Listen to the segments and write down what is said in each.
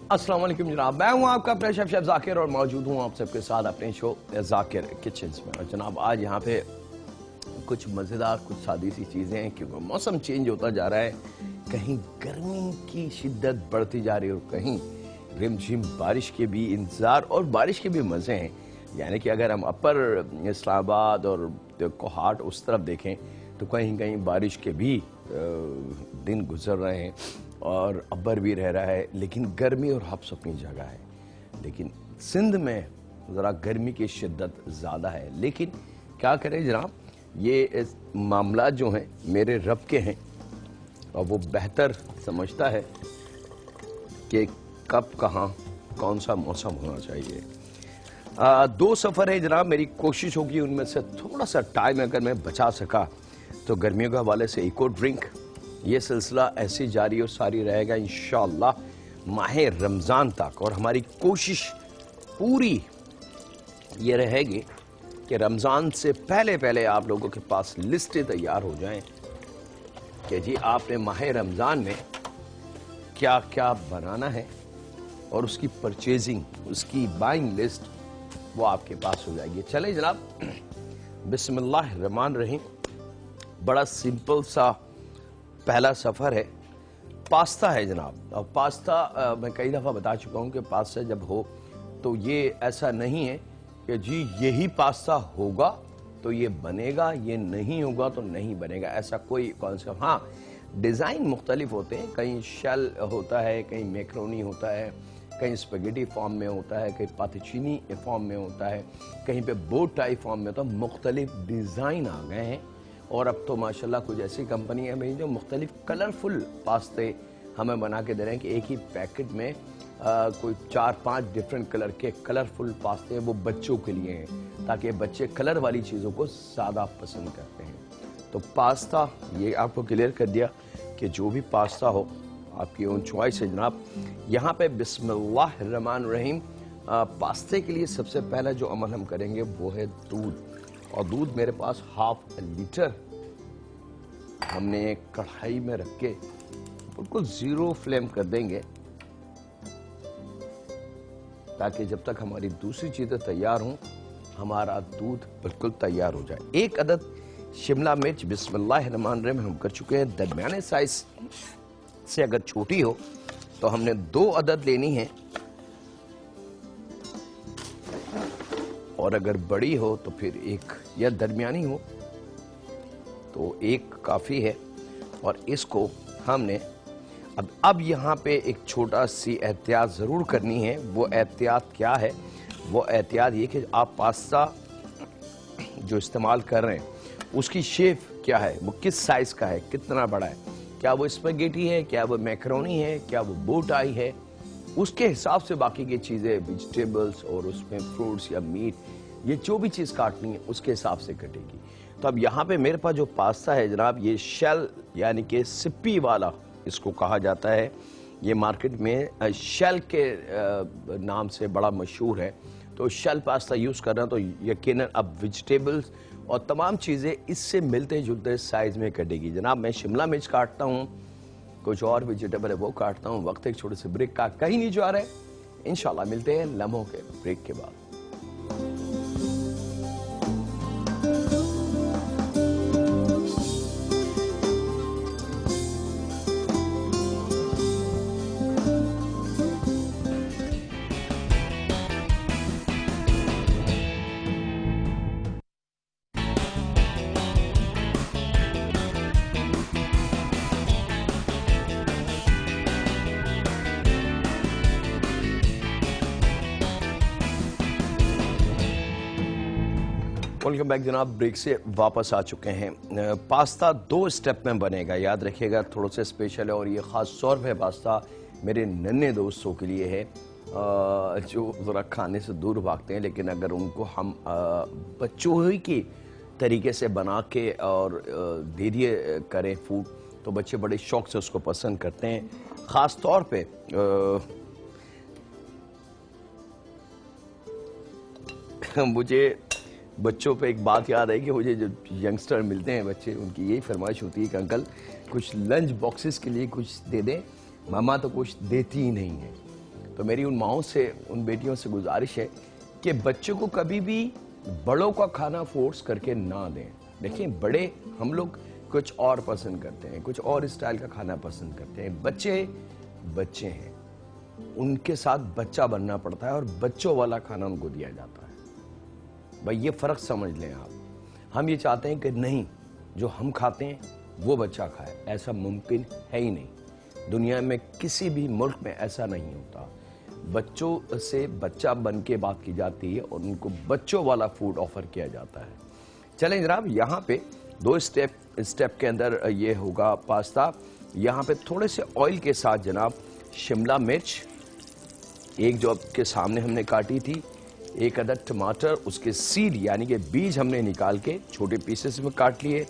अस्सलाम वालेकुम जनाब, मैं हूं आपका अपना शेफ जाकिर और मौजूद हूं आप सबके साथ अपने शो जाकिर किचन्स में। और जनाब आज यहाँ पे कुछ मज़ेदार कुछ सादी सी चीज़ें हैं क्योंकि मौसम चेंज होता जा रहा है। कहीं गर्मी की शिद्दत बढ़ती जा रही है और कहीं रिमझिम बारिश के भी इंतज़ार और बारिश के भी मज़े हैं। यानी कि अगर हम अपर इस्लामाबाद और कोहाट उस तरफ देखें तो कहीं कहीं बारिश के भी दिन गुजर रहे हैं और अब्बर भी रह रहा है, लेकिन गर्मी और हब्स अपनी जगह है। लेकिन सिंध में ज़रा गर्मी की शिद्दत ज़्यादा है, लेकिन क्या करें जनाब, ये मामला जो हैं मेरे रब के हैं और वो बेहतर समझता है कि कब कहाँ कौन सा मौसम होना चाहिए। 2 सफ़र है जनाब, मेरी कोशिश होगी उनमें से थोड़ा सा टाइम अगर मैं बचा सका तो गर्मियों के हवाले से इको ड्रिंक, ये सिलसिला ऐसे जारी और सारी रहेगा इंशाअल्लाह माह रमज़ान तक। और हमारी कोशिश पूरी ये रहेगी कि रमज़ान से पहले पहले आप लोगों के पास लिस्टें तैयार हो जाएं कि जी आपने माह रमज़ान में क्या क्या बनाना है और उसकी परचेजिंग, उसकी बाइंग लिस्ट वो आपके पास हो जाएगी। चले जनाब, बिस्मिल्लाह रहमान रहीम। बड़ा सिंपल सा पहला सफ़र है, पास्ता है जनाब। और पास्ता मैं कई दफ़ा बता चुका हूँ कि पास्ता जब हो तो ये ऐसा नहीं है कि जी यही पास्ता होगा तो ये बनेगा, ये नहीं होगा तो नहीं बनेगा, ऐसा कोई कॉन्सेप्ट। हाँ, डिज़ाइन मुख्तलिफ होते हैं, कहीं शेल होता है, कहीं मैक्रोनी होता है, कहीं स्पेगेटी फॉर्म में होता है, कहीं पातेचीनी फॉर्म में होता है, कहीं पे बो टाई फॉर्म में होता है। मुख्तलिफ डिज़ाइन आ गए हैं और अब तो माशाल्लाह कुछ ऐसी कंपनी है भाई जो मुख्तलिफ कलरफुल पास्ते हमें बना के दे रहे हैं कि एक ही पैकेट में कोई 4-5 डिफरेंट कलर के कलरफुल पास्ते हैं, वो बच्चों के लिए हैं ताकि बच्चे कलर वाली चीज़ों को ज़्यादा पसंद करते हैं। तो पास्ता ये आपको क्लियर कर दिया कि जो भी पास्ता हो आपकी ओन चॉइस है जनाब। यहाँ पे बिस्मिल्लाह रहमान रहीम, पास्ते के लिए सबसे पहला जो अमल हम करेंगे वो है दूध। और दूध मेरे पास 1/2 लीटर हमने एक कढ़ाई में रख के बिल्कुल 0 फ्लेम कर देंगे ताकि जब तक हमारी दूसरी चीज़ें तैयार हों हमारा दूध बिल्कुल तैयार हो जाए। 1 अदद शिमला मिर्च बिस्मिल्लाह रहमान रहीम हम कर चुके हैं। दरमियाने साइज से अगर छोटी हो तो हमने 2 अदद लेनी है और अगर बड़ी हो तो फिर 1, या दरमियानी हो तो 1 काफ़ी है। और इसको हमने अब यहाँ पे एक छोटा सी एहतियात ज़रूर करनी है। वो एहतियात क्या है? वो एहतियात ये कि आप पास्ता जो इस्तेमाल कर रहे हैं उसकी शेप क्या है, वो किस साइज़ का है, कितना बड़ा है, क्या वो स्पेगेटी है, क्या वो मैक्रोनी है, क्या वो बो टाई है, उसके हिसाब से बाकी की चीज़ें वेजिटेबल्स और उसमें फ्रूट्स या मीट, ये जो भी चीज़ काटनी है उसके हिसाब से कटेगी। तो अब यहाँ पे मेरे पास जो पास्ता है जनाब, ये शेल यानी कि सिप्पी वाला इसको कहा जाता है। ये मार्केट में शेल के नाम से बड़ा मशहूर है। तो शेल पास्ता यूज़ कर रहा हूँ तो यकीनन अब वेजिटेबल्स और तमाम चीज़ें इससे मिलते जुलते साइज़ में कटेगी जनाब। मैं शिमला मिर्च काटता हूँ, कुछ और वेजिटेबल है वो काटता हूँ। वक्त एक छोटे से ब्रेक का, कहीं नहीं जा रहे, इंशाल्लाह मिलते हैं लम्हों के ब्रेक के बाद। वेलकम बैक जनाब, ब्रेक से वापस आ चुके हैं। पास्ता 2 स्टेप में बनेगा, याद रखिएगा, थोड़ा सा स्पेशल है और ये ख़ास तौर पे पास्ता मेरे नन्हे दोस्तों के लिए है जो ज़रा खाने से दूर भागते हैं। लेकिन अगर उनको हम बच्चों ही के तरीके से बना के और दे दिए करें फूड तो बच्चे बड़े शौक से उसको पसंद करते हैं। ख़ास तौर पे मुझे बच्चों पे एक बात याद आई कि मुझे जो यंगस्टर मिलते हैं बच्चे, उनकी यही फरमाइश होती है कि अंकल कुछ लंच बॉक्सेस के लिए कुछ दे दें, मामा तो कुछ देती ही नहीं है। तो मेरी उन माओं से, उन बेटियों से गुजारिश है कि बच्चों को कभी भी बड़ों का खाना फोर्स करके ना दें। देखिए, बड़े हम लोग कुछ और पसंद करते हैं, कुछ और स्टाइल का खाना पसंद करते हैं। बच्चे बच्चे हैं, उनके साथ बच्चा बनना पड़ता है और बच्चों वाला खाना उनको दिया जाता है। भाई ये फर्क समझ लें आप। हम ये चाहते हैं कि नहीं, जो हम खाते हैं वो बच्चा खाए, ऐसा मुमकिन है ही नहीं। दुनिया में किसी भी मुल्क में ऐसा नहीं होता। बच्चों से बच्चा बन के बात की जाती है और उनको बच्चों वाला फूड ऑफर किया जाता है। चलें जनाब, यहाँ पे 2 स्टेप के अंदर ये होगा पास्ता। यहाँ पे थोड़े से ऑयल के साथ जनाब शिमला मिर्च, एक जो आपके सामने हमने काटी थी, 1 अदद टमाटर, उसके सीड यानी कि बीज हमने निकाल के छोटे पीसेस में काट लिए।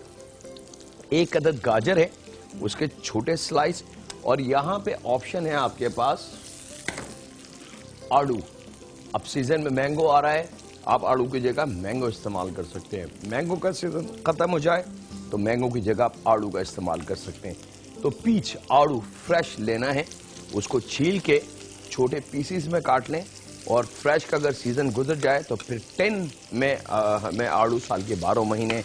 1 अदद गाजर है, उसके छोटे स्लाइस। और यहाँ पे ऑप्शन है आपके पास आड़ू। अब सीजन में मैंगो आ रहा है, आप आड़ू की जगह मैंगो इस्तेमाल कर सकते हैं। मैंगो का सीजन खत्म हो जाए तो मैंगो की जगह आप आड़ू का इस्तेमाल कर सकते हैं। तो पीच आड़ू फ्रेश लेना है, उसको छील के छोटे पीसीस में काट लें। और फ्रेश का अगर सीजन गुजर जाए तो फिर 10 में हमें आड़ू साल के 12 महीने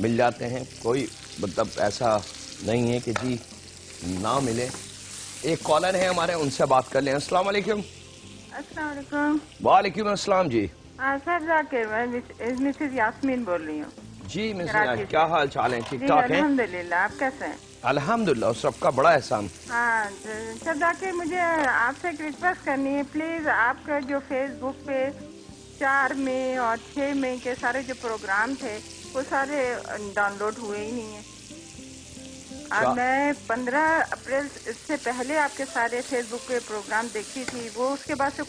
मिल जाते हैं। कोई मतलब ऐसा नहीं है कि जी ना मिले। एक कॉलर है हमारे, उनसे बात कर लें। अस्सलाम वालेकुम। अस्सलाम वालेकुम। वालेकुम अस्सलाम जी। सर जाकिर, मैं मिसेज यास्मीन बोल रही हूँ जी मिसेज, क्या हाल चाल है? ठीक ठाक है? अल्हम्दुलिल्लाह, आप कैसे हैं? अल्हम्दुलिल्लाह, सबका बड़ा एहसान। हाँ सर जाकिर, मुझे आपसे एक रिक्वेस्ट करनी है। प्लीज आपका जो फेसबुक पे 4 मई और 6 मई के सारे जो प्रोग्राम थे वो सारे डाउनलोड हुए ही नहीं है। और मैं 15 अप्रैल से पहले आपके सारे फेसबुक पे प्रोग्राम देखी थी, वो उसके बाद से